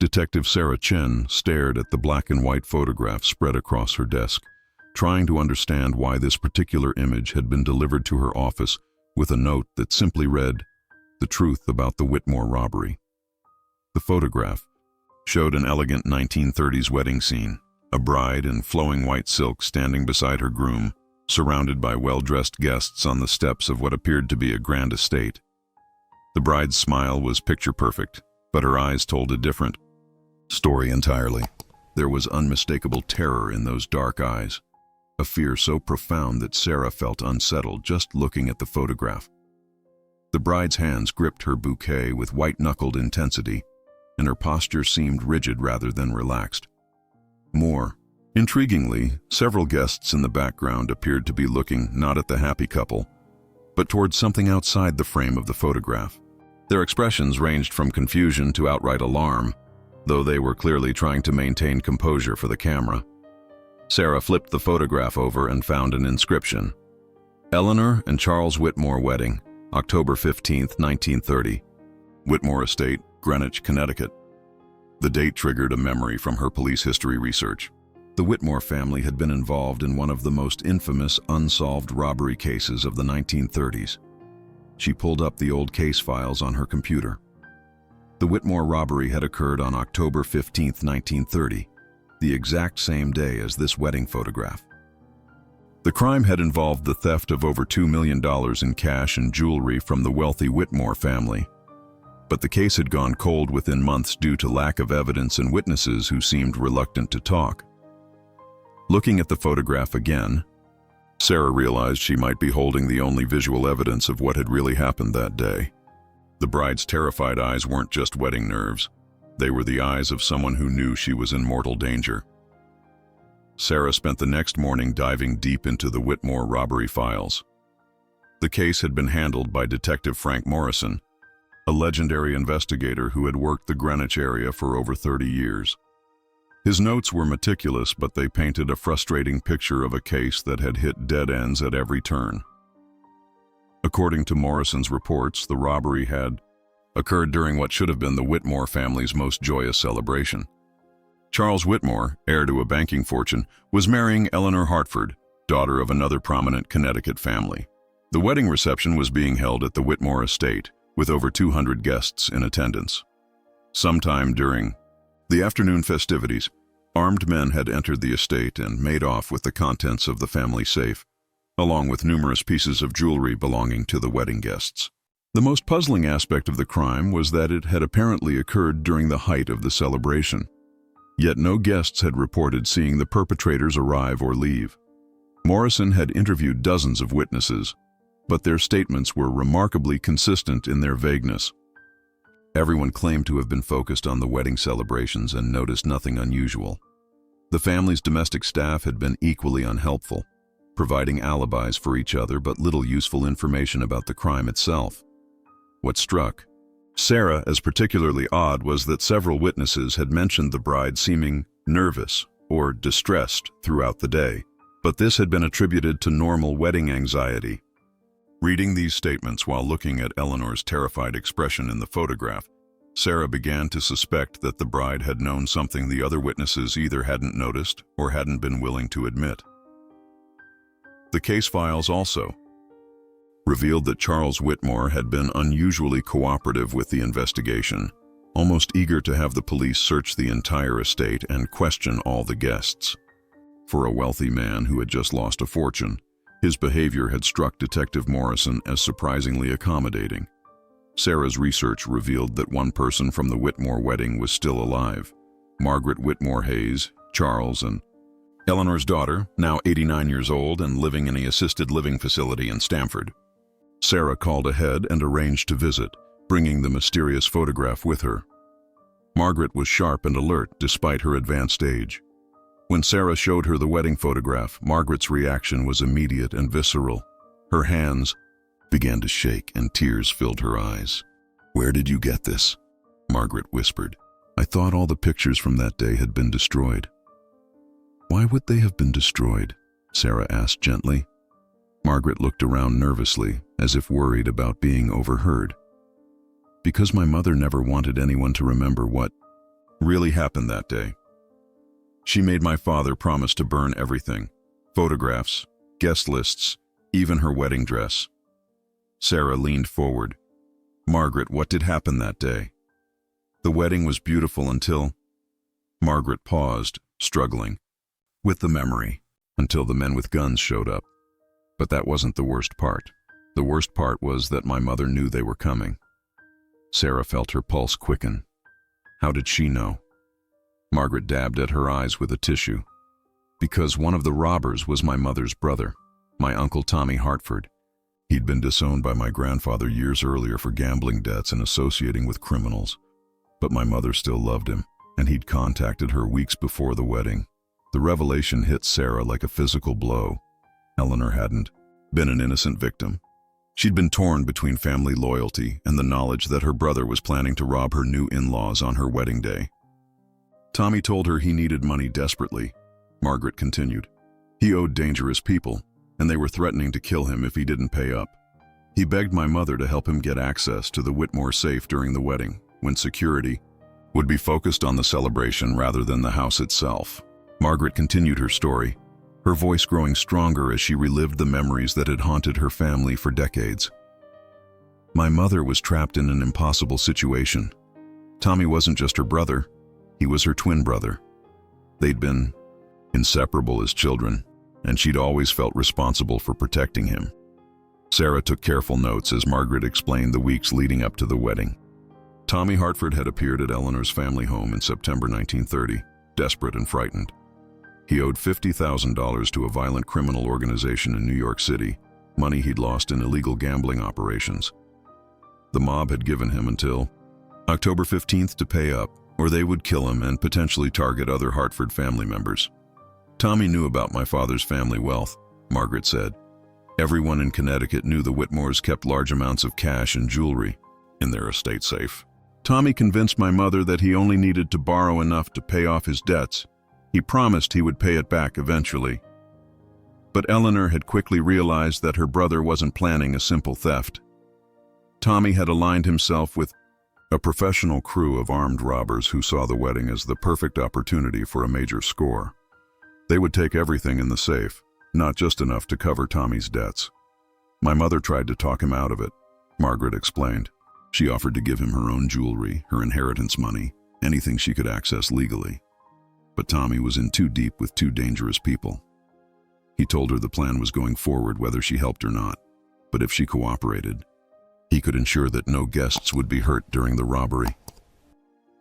Detective Sarah Chen stared at the black and white photograph spread across her desk, trying to understand why this particular image had been delivered to her office with a note that simply read, "The truth about the Whitmore robbery." The photograph showed an elegant 1930s wedding scene, a bride in flowing white silk standing beside her groom, surrounded by well-dressed guests on the steps of what appeared to be a grand estate. The bride's smile was picture-perfect, but her eyes told a different story entirely. There was unmistakable terror in those dark eyes, a fear so profound that Sarah felt unsettled just looking at the photograph. The bride's hands gripped her bouquet with white-knuckled intensity, and her posture seemed rigid rather than relaxed. More intriguingly, several guests in the background appeared to be looking not at the happy couple, but towards something outside the frame of the photograph. Their expressions ranged from confusion to outright alarm, though they were clearly trying to maintain composure for the camera. Sarah flipped the photograph over and found an inscription. Eleanor and Charles Whitmore wedding, October 15, 1930. Whitmore Estate, Greenwich, Connecticut. The date triggered a memory from her police history research. The Whitmore family had been involved in one of the most infamous unsolved robbery cases of the 1930s. She pulled up the old case files on her computer. The Whitmore robbery had occurred on October 15, 1930, the exact same day as this wedding photograph. The crime had involved the theft of over $2 million in cash and jewelry from the wealthy Whitmore family. But the case had gone cold within months due to lack of evidence and witnesses who seemed reluctant to talk. Looking at the photograph again, Sarah realized she might be holding the only visual evidence of what had really happened that day. The bride's terrified eyes weren't just wedding nerves. They were the eyes of someone who knew she was in mortal danger. Sarah spent the next morning diving deep into the Whitmore robbery files. The case had been handled by Detective Frank Morrison, a legendary investigator who had worked the Greenwich area for over 30 years. His notes were meticulous, but they painted a frustrating picture of a case that had hit dead ends at every turn. According to Morrison's reports, the robbery had occurred during what should have been the Whitmore family's most joyous celebration. Charles Whitmore, heir to a banking fortune, was marrying Eleanor Hartford, daughter of another prominent Connecticut family. The wedding reception was being held at the Whitmore estate, with over 200 guests in attendance. Sometime during the afternoon festivities, armed men had entered the estate and made off with the contents of the family safe, along with numerous pieces of jewelry belonging to the wedding guests. The most puzzling aspect of the crime was that it had apparently occurred during the height of the celebration. Yet no guests had reported seeing the perpetrators arrive or leave. Morrison had interviewed dozens of witnesses, but their statements were remarkably consistent in their vagueness. Everyone claimed to have been focused on the wedding celebrations and noticed nothing unusual. The family's domestic staff had been equally unhelpful, providing alibis for each other but little useful information about the crime itself. What struck Sarah as particularly odd was that several witnesses had mentioned the bride seeming nervous or distressed throughout the day, but this had been attributed to normal wedding anxiety. Reading these statements while looking at Eleanor's terrified expression in the photograph, Sarah began to suspect that the bride had known something the other witnesses either hadn't noticed or hadn't been willing to admit. The case files also revealed that Charles Whitmore had been unusually cooperative with the investigation, almost eager to have the police search the entire estate and question all the guests. For a wealthy man who had just lost a fortune, his behavior had struck Detective Morrison as surprisingly accommodating. Sarah's research revealed that one person from the Whitmore wedding was still alive: Margaret Whitmore Hayes, Charles and Eleanor's daughter, now 89 years old and living in an assisted living facility in Stamford. Sarah called ahead and arranged to visit, bringing the mysterious photograph with her. Margaret was sharp and alert despite her advanced age. When Sarah showed her the wedding photograph, Margaret's reaction was immediate and visceral. Her hands began to shake and tears filled her eyes. "Where did you get this?" Margaret whispered. "I thought all the pictures from that day had been destroyed." "Why would they have been destroyed?" Sarah asked gently. Margaret looked around nervously, as if worried about being overheard. "Because my mother never wanted anyone to remember what really happened that day. She made my father promise to burn everything, photographs, guest lists, even her wedding dress. Sarah leaned forward. Margaret, what did happen that day? The wedding was beautiful until... Margaret paused, struggling with the memory, until the men with guns showed up. But that wasn't the worst part. The worst part was that my mother knew they were coming. Sarah felt her pulse quicken. How did she know? Margaret dabbed at her eyes with a tissue. Because one of the robbers was my mother's brother, my Uncle Tommy Hartford. He'd been disowned by my grandfather years earlier for gambling debts and associating with criminals. But my mother still loved him, and he'd contacted her weeks before the wedding. The revelation hit Sarah like a physical blow. Eleanor hadn't been an innocent victim. She'd been torn between family loyalty and the knowledge that her brother was planning to rob her new in-laws on her wedding day. Tommy told her he needed money desperately. Margaret continued. He owed dangerous people, and they were threatening to kill him if he didn't pay up. He begged my mother to help him get access to the Whitmore safe during the wedding, when security would be focused on the celebration rather than the house itself. Margaret continued her story, her voice growing stronger as she relived the memories that had haunted her family for decades. My mother was trapped in an impossible situation. Tommy wasn't just her brother, he was her twin brother. They'd been inseparable as children, and she'd always felt responsible for protecting him. Sarah took careful notes as Margaret explained the weeks leading up to the wedding. Tommy Hartford had appeared at Eleanor's family home in September 1930, desperate and frightened. He owed $50,000 to a violent criminal organization in New York City, money he'd lost in illegal gambling operations. The mob had given him until October 15th to pay up, or they would kill him and potentially target other Hartford family members. Tommy knew about my father's family wealth, Margaret said. Everyone in Connecticut knew the Whitmores kept large amounts of cash and jewelry in their estate safe. Tommy convinced my mother that he only needed to borrow enough to pay off his debts. He promised he would pay it back eventually. But Eleanor had quickly realized that her brother wasn't planning a simple theft. Tommy had aligned himself with a professional crew of armed robbers who saw the wedding as the perfect opportunity for a major score. They would take everything in the safe, not just enough to cover Tommy's debts. My mother tried to talk him out of it, Margaret explained. She offered to give him her own jewelry, her inheritance money, anything she could access legally. But Tommy was in too deep with two dangerous people. He told her the plan was going forward whether she helped or not, but if she cooperated, he could ensure that no guests would be hurt during the robbery.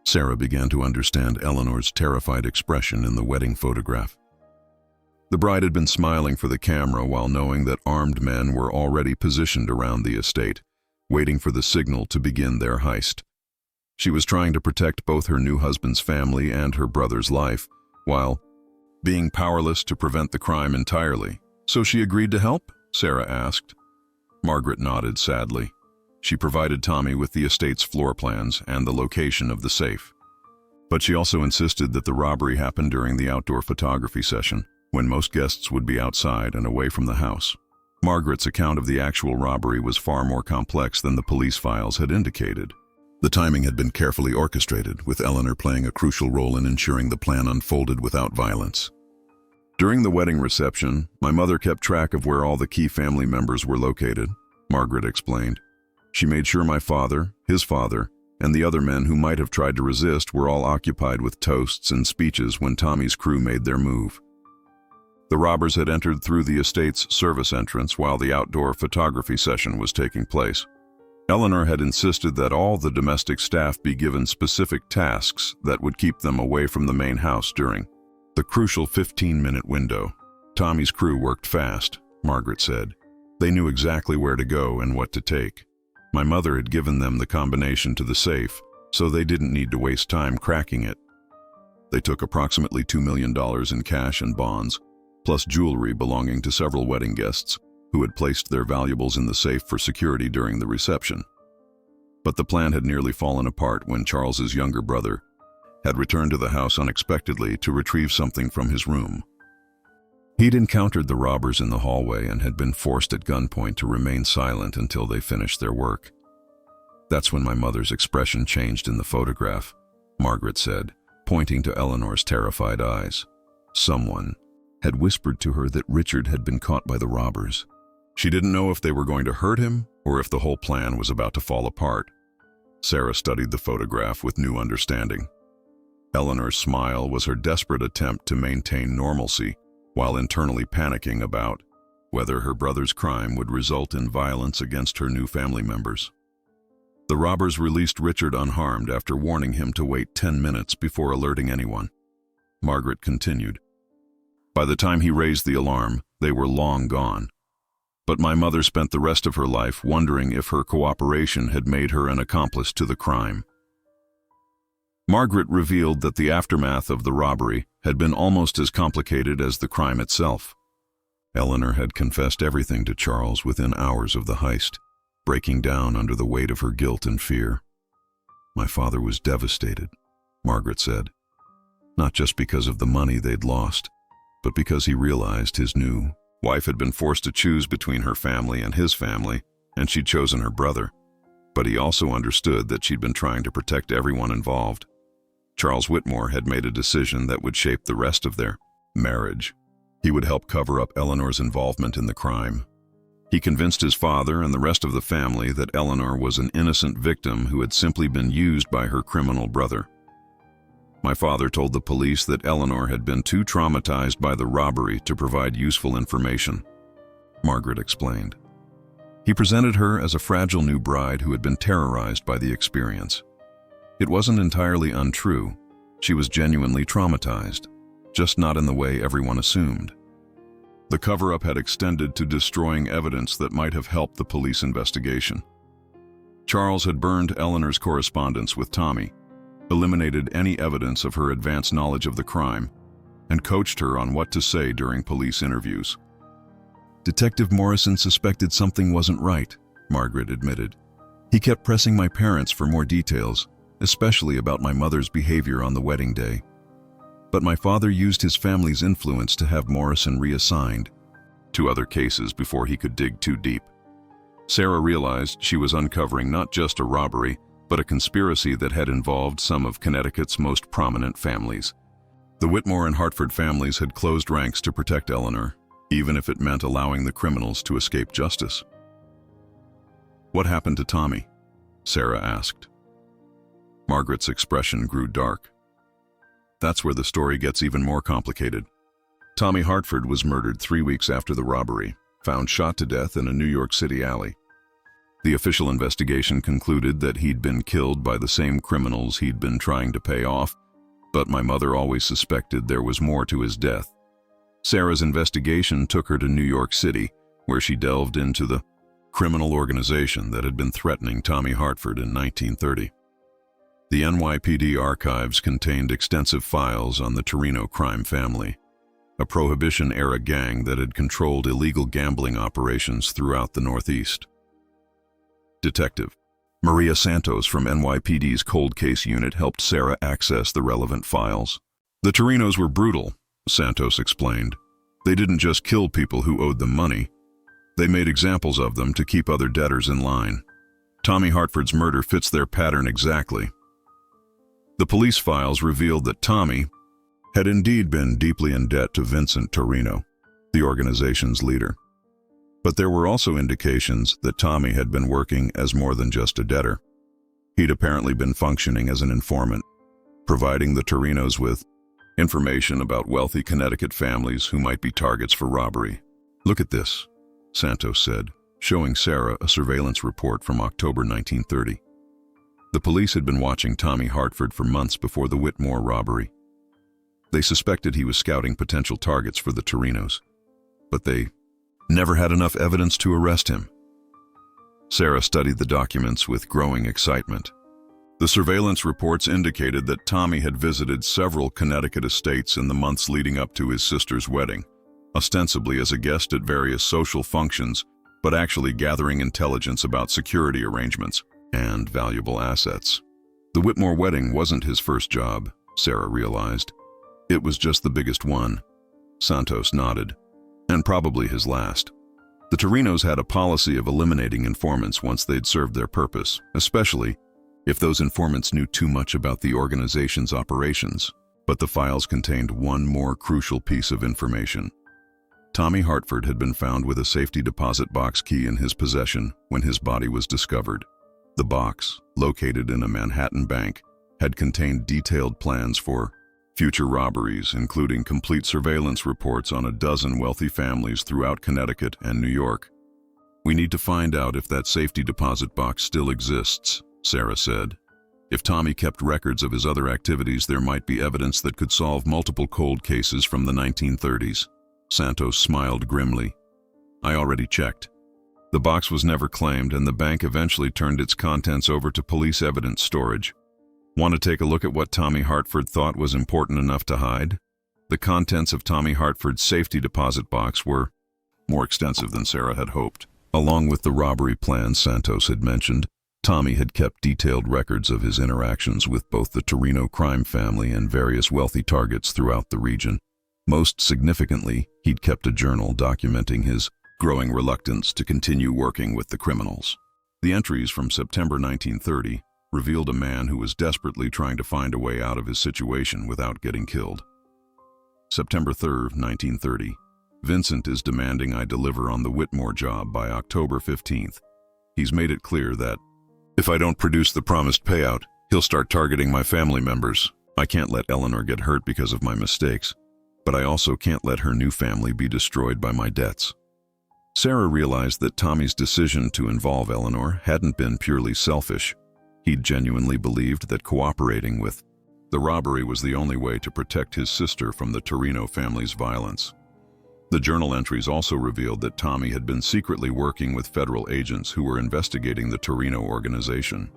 Sarah began to understand Eleanor's terrified expression in the wedding photograph. The bride had been smiling for the camera while knowing that armed men were already positioned around the estate, waiting for the signal to begin their heist. She was trying to protect both her new husband's family and her brother's life, while being powerless to prevent the crime entirely. So she agreed to help? Sarah asked. Margaret nodded sadly. She provided Tommy with the estate's floor plans and the location of the safe. But she also insisted that the robbery happened during the outdoor photography session, when most guests would be outside and away from the house. Margaret's account of the actual robbery was far more complex than the police files had indicated. The timing had been carefully orchestrated, with Eleanor playing a crucial role in ensuring the plan unfolded without violence. During the wedding reception, my mother kept track of where all the key family members were located, Margaret explained. She made sure my father, his father, and the other men who might have tried to resist were all occupied with toasts and speeches when Tommy's crew made their move. The robbers had entered through the estate's service entrance while the outdoor photography session was taking place. Eleanor had insisted that all the domestic staff be given specific tasks that would keep them away from the main house during the crucial 15-minute window. Tommy's crew worked fast, Margaret said. They knew exactly where to go and what to take. My mother had given them the combination to the safe, so they didn't need to waste time cracking it. They took approximately $2 million in cash and bonds, plus jewelry belonging to several wedding guests who had placed their valuables in the safe for security during the reception. But the plan had nearly fallen apart when Charles's younger brother had returned to the house unexpectedly to retrieve something from his room. He'd encountered the robbers in the hallway and had been forced at gunpoint to remain silent until they finished their work. That's when my mother's expression changed in the photograph, Margaret said. pointing to Eleanor's terrified eyes. Someone had whispered to her that Richard had been caught by the robbers. She didn't know if they were going to hurt him or if the whole plan was about to fall apart. Sarah studied the photograph with new understanding. Eleanor's smile was her desperate attempt to maintain normalcy while internally panicking about whether her brother's crime would result in violence against her new family members. The robbers released Richard unharmed after warning him to wait 10 minutes before alerting anyone. Margaret continued. By the time he raised the alarm, they were long gone. But my mother spent the rest of her life wondering if her cooperation had made her an accomplice to the crime. Margaret revealed that the aftermath of the robbery had been almost as complicated as the crime itself. Eleanor had confessed everything to Charles within hours of the heist, breaking down under the weight of her guilt and fear. My father was devastated, Margaret said, not just because of the money they'd lost, but because he realized his new wife had been forced to choose between her family and his family, and she'd chosen her brother. But he also understood that she'd been trying to protect everyone involved. Charles Whitmore had made a decision that would shape the rest of their marriage. He would help cover up Eleanor's involvement in the crime. He convinced his father and the rest of the family that Eleanor was an innocent victim who had simply been used by her criminal brother. My father told the police that Eleanor had been too traumatized by the robbery to provide useful information, Margaret explained. He presented her as a fragile new bride who had been terrorized by the experience. It wasn't entirely untrue. She was genuinely traumatized, just not in the way everyone assumed. The cover-up had extended to destroying evidence that might have helped the police investigation. Charles had burned Eleanor's correspondence with Tommy, eliminated any evidence of her advanced knowledge of the crime, and coached her on what to say during police interviews. Detective Morrison suspected something wasn't right, Margaret admitted. He kept pressing my parents for more details, especially about my mother's behavior on the wedding day. But my father used his family's influence to have Morrison reassigned to other cases before he could dig too deep. Sarah realized she was uncovering not just a robbery, but a conspiracy that had involved some of Connecticut's most prominent families. The Whitmore and Hartford families had closed ranks to protect Eleanor, even if it meant allowing the criminals to escape justice. "What happened to Tommy?" Sarah asked. Margaret's expression grew dark. That's where the story gets even more complicated. Tommy Hartford was murdered 3 weeks after the robbery, found shot to death in a New York City alley. The official investigation concluded that he'd been killed by the same criminals he'd been trying to pay off, but my mother always suspected there was more to his death. Sarah's investigation took her to New York City, where she delved into the criminal organization that had been threatening Tommy Hartford in 1930. The NYPD archives contained extensive files on the Torino crime family, a Prohibition-era gang that had controlled illegal gambling operations throughout the Northeast. Detective Maria Santos from NYPD's Cold Case Unit helped Sarah access the relevant files. The Torinos were brutal, Santos explained. They didn't just kill people who owed them money. They made examples of them to keep other debtors in line. Tommy Hartford's murder fits their pattern exactly. The police files revealed that Tommy had indeed been deeply in debt to Vincent Torino, the organization's leader. But there were also indications that Tommy had been working as more than just a debtor. He'd apparently been functioning as an informant, providing the Torinos with information about wealthy Connecticut families who might be targets for robbery. "Look at this," Santos said, showing Sarah a surveillance report from October 1930. The police had been watching Tommy Hartford for months before the Whitmore robbery. They suspected he was scouting potential targets for the Torinos, but they never had enough evidence to arrest him. Sarah studied the documents with growing excitement. The surveillance reports indicated that Tommy had visited several Connecticut estates in the months leading up to his sister's wedding, ostensibly as a guest at various social functions, but actually gathering intelligence about security arrangements and valuable assets. The Whitmore wedding wasn't his first job, Sarah realized. It was just the biggest one. Santos nodded. And probably his last. The Torinos had a policy of eliminating informants once they'd served their purpose, especially if those informants knew too much about the organization's operations. But the files contained one more crucial piece of information. Tommy Hartford had been found with a safety deposit box key in his possession when his body was discovered. The box, located in a Manhattan bank, had contained detailed plans for future robberies, including complete surveillance reports on a dozen wealthy families throughout Connecticut and New York. "We need to find out if that safety deposit box still exists," Sarah said. "If Tommy kept records of his other activities, there might be evidence that could solve multiple cold cases from the 1930s. Santos smiled grimly. "I already checked. The box was never claimed, and the bank eventually turned its contents over to police evidence storage. Want to take a look at what Tommy Hartford thought was important enough to hide?" The contents of Tommy Hartford's safety deposit box were more extensive than Sarah had hoped. Along with the robbery plan Santos had mentioned, Tommy had kept detailed records of his interactions with both the Torino crime family and various wealthy targets throughout the region. Most significantly, he'd kept a journal documenting his growing reluctance to continue working with the criminals. The entries from September 1930 revealed a man who was desperately trying to find a way out of his situation without getting killed. September 3, 1930. "Vincent is demanding I deliver on the Whitmore job by October 15th. He's made it clear that if I don't produce the promised payout, he'll start targeting my family members. I can't let Eleanor get hurt because of my mistakes, but I also can't let her new family be destroyed by my debts." Sarah realized that Tommy's decision to involve Eleanor hadn't been purely selfish. He'd genuinely believed that cooperating with the robbery was the only way to protect his sister from the Torino family's violence. The journal entries also revealed that Tommy had been secretly working with federal agents who were investigating the Torino organization.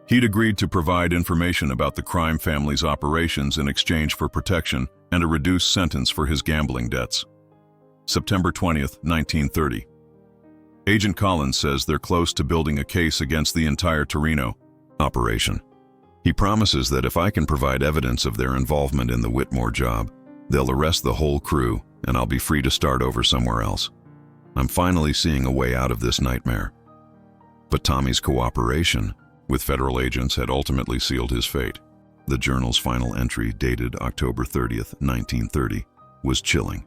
He'd agreed to provide information about the crime family's operations in exchange for protection and a reduced sentence for his gambling debts. September 20th, 1930. "Agent Collins says they're close to building a case against the entire Torino operation. He promises that if I can provide evidence of their involvement in the Whitmore job, they'll arrest the whole crew and I'll be free to start over somewhere else. I'm finally seeing a way out of this nightmare." But Tommy's cooperation with federal agents had ultimately sealed his fate. The journal's final entry, dated October 30th, 1930, was chilling.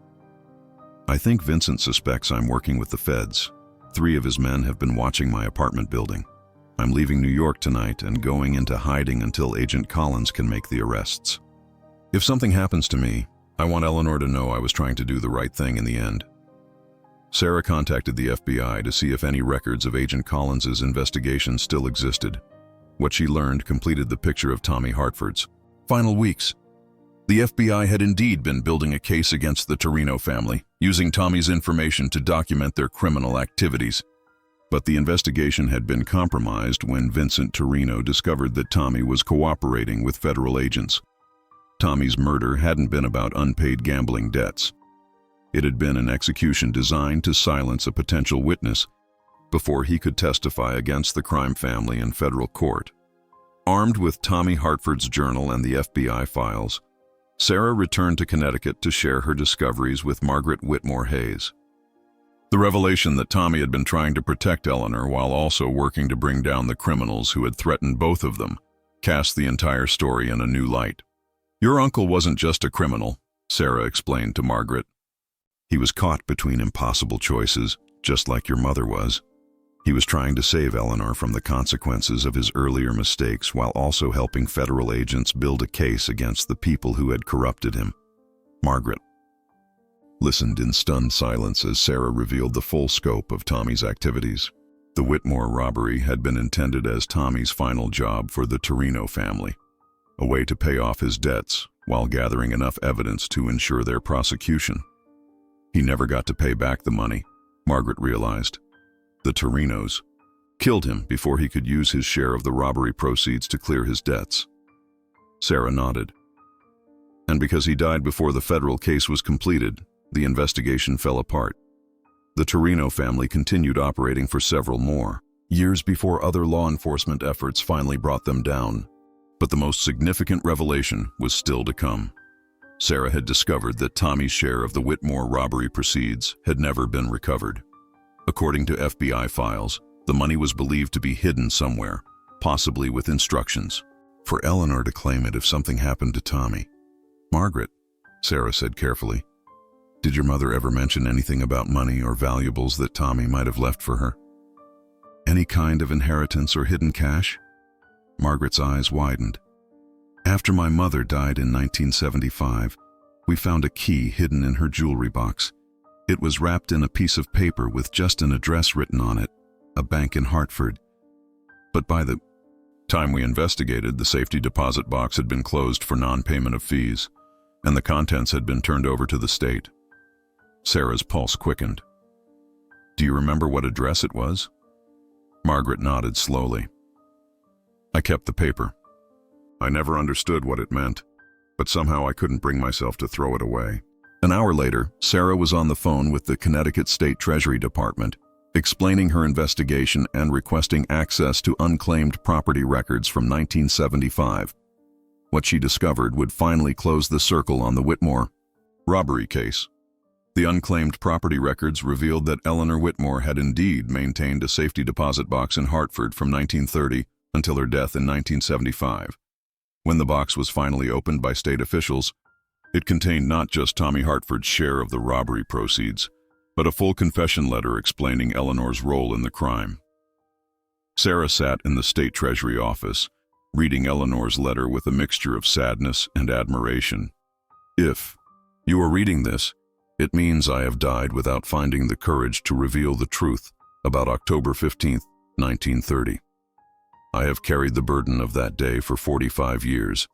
"I think Vincent suspects I'm working with the feds. 3 of his men have been watching my apartment building. I'm leaving New York tonight and going into hiding until Agent Collins can make the arrests. If something happens to me, I want Eleanor to know I was trying to do the right thing in the end." Sarah contacted the FBI to see if any records of Agent Collins's investigation still existed. What she learned completed the picture of Tommy Hartford's final weeks. The FBI had indeed been building a case against the Torino family, using Tommy's information to document their criminal activities. But the investigation had been compromised when Vincent Torino discovered that Tommy was cooperating with federal agents. Tommy's murder hadn't been about unpaid gambling debts. It had been an execution designed to silence a potential witness before he could testify against the crime family in federal court. Armed with Tommy Hartford's journal and the FBI files, Sarah returned to Connecticut to share her discoveries with Margaret Whitmore Hayes. The revelation that Tommy had been trying to protect Eleanor while also working to bring down the criminals who had threatened both of them cast the entire story in a new light. "Your uncle wasn't just a criminal," Sarah explained to Margaret. "He was caught between impossible choices, just like your mother was. He was trying to save Eleanor from the consequences of his earlier mistakes while also helping federal agents build a case against the people who had corrupted him." Margaret listened in stunned silence as Sarah revealed the full scope of Tommy's activities. The Whitmore robbery had been intended as Tommy's final job for the Torino family, a way to pay off his debts while gathering enough evidence to ensure their prosecution. He never got to pay back the money, Margaret realized. The Torinos killed him before he could use his share of the robbery proceeds to clear his debts. Sarah nodded. And because he died before the federal case was completed, the investigation fell apart. The Torino family continued operating for several more years before other law enforcement efforts finally brought them down. But the most significant revelation was still to come. Sarah had discovered that Tommy's share of the Whitmore robbery proceeds had never been recovered. According to FBI files, the money was believed to be hidden somewhere, possibly with instructions for Eleanor to claim it if something happened to Tommy. "Margaret," Sarah said carefully, "did your mother ever mention anything about money or valuables that Tommy might have left for her? Any kind of inheritance or hidden cash?" Margaret's eyes widened. "After my mother died in 1975, we found a key hidden in her jewelry box. It was wrapped in a piece of paper with just an address written on it, a bank in Hartford. But by the time we investigated, the safety deposit box had been closed for non-payment of fees, and the contents had been turned over to the state." Sarah's pulse quickened. "Do you remember what address it was?" Margaret nodded slowly. "I kept the paper. I never understood what it meant, but somehow I couldn't bring myself to throw it away." An hour later, Sarah was on the phone with the Connecticut State Treasury Department, explaining her investigation and requesting access to unclaimed property records from 1975. What she discovered would finally close the circle on the Whitmore robbery case. The unclaimed property records revealed that Eleanor Whitmore had indeed maintained a safety deposit box in Hartford from 1930 until her death in 1975. When the box was finally opened by state officials, it contained not just Tommy Hartford's share of the robbery proceeds, but a full confession letter explaining Eleanor's role in the crime. Sarah sat in the state treasury office, reading Eleanor's letter with a mixture of sadness and admiration. "If you are reading this, it means I have died without finding the courage to reveal the truth about October 15th, 1930. I have carried the burden of that day for 45 years,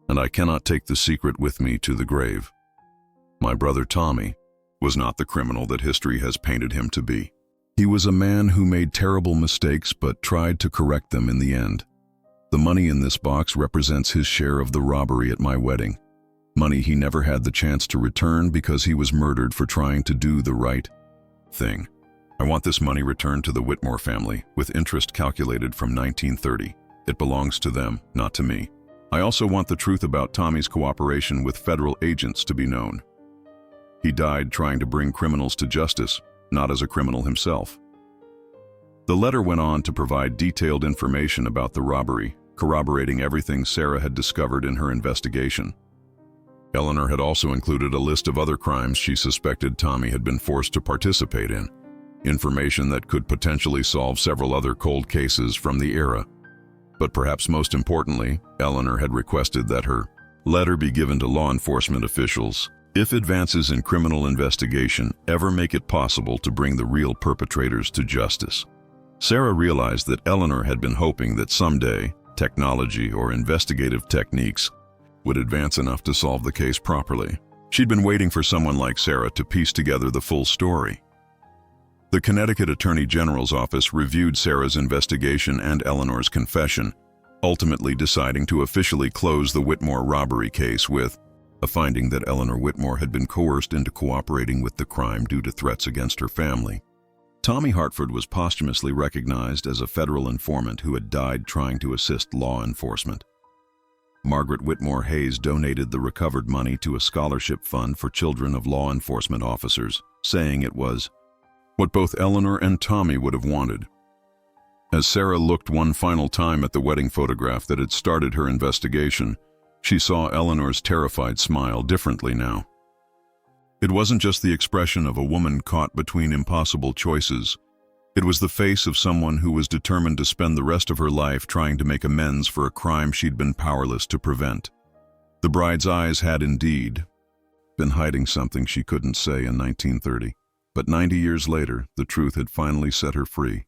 and I cannot take the secret with me to the grave. My brother Tommy was not the criminal that history has painted him to be. He was a man who made terrible mistakes but tried to correct them in the end. The money in this box represents his share of the robbery at my wedding, money he never had the chance to return because he was murdered for trying to do the right thing. I want this money returned to the Whitmore family, with interest calculated from 1930. It belongs to them, not to me. I also want the truth about Tommy's cooperation with federal agents to be known. He died trying to bring criminals to justice, not as a criminal himself." The letter went on to provide detailed information about the robbery, corroborating everything Sarah had discovered in her investigation. Eleanor had also included a list of other crimes she suspected Tommy had been forced to participate in, information that could potentially solve several other cold cases from the era. But perhaps most importantly, Eleanor had requested that her letter be given to law enforcement officials if advances in criminal investigation ever make it possible to bring the real perpetrators to justice. Sarah realized that Eleanor had been hoping that someday technology or investigative techniques would advance enough to solve the case properly. She'd been waiting for someone like Sarah to piece together the full story. The Connecticut Attorney General's office reviewed Sarah's investigation and Eleanor's confession, ultimately deciding to officially close the Whitmore robbery case with a finding that Eleanor Whitmore had been coerced into cooperating with the crime due to threats against her family. Tommy Hartford was posthumously recognized as a federal informant who had died trying to assist law enforcement. Margaret Whitmore Hayes donated the recovered money to a scholarship fund for children of law enforcement officers, saying it was what both Eleanor and Tommy would have wanted. As Sarah looked one final time at the wedding photograph that had started her investigation, she saw Eleanor's terrified smile differently now. It wasn't just the expression of a woman caught between impossible choices. It was the face of someone who was determined to spend the rest of her life trying to make amends for a crime she'd been powerless to prevent. The bride's eyes had indeed been hiding something she couldn't say in 1930. But 90 years later, the truth had finally set her free.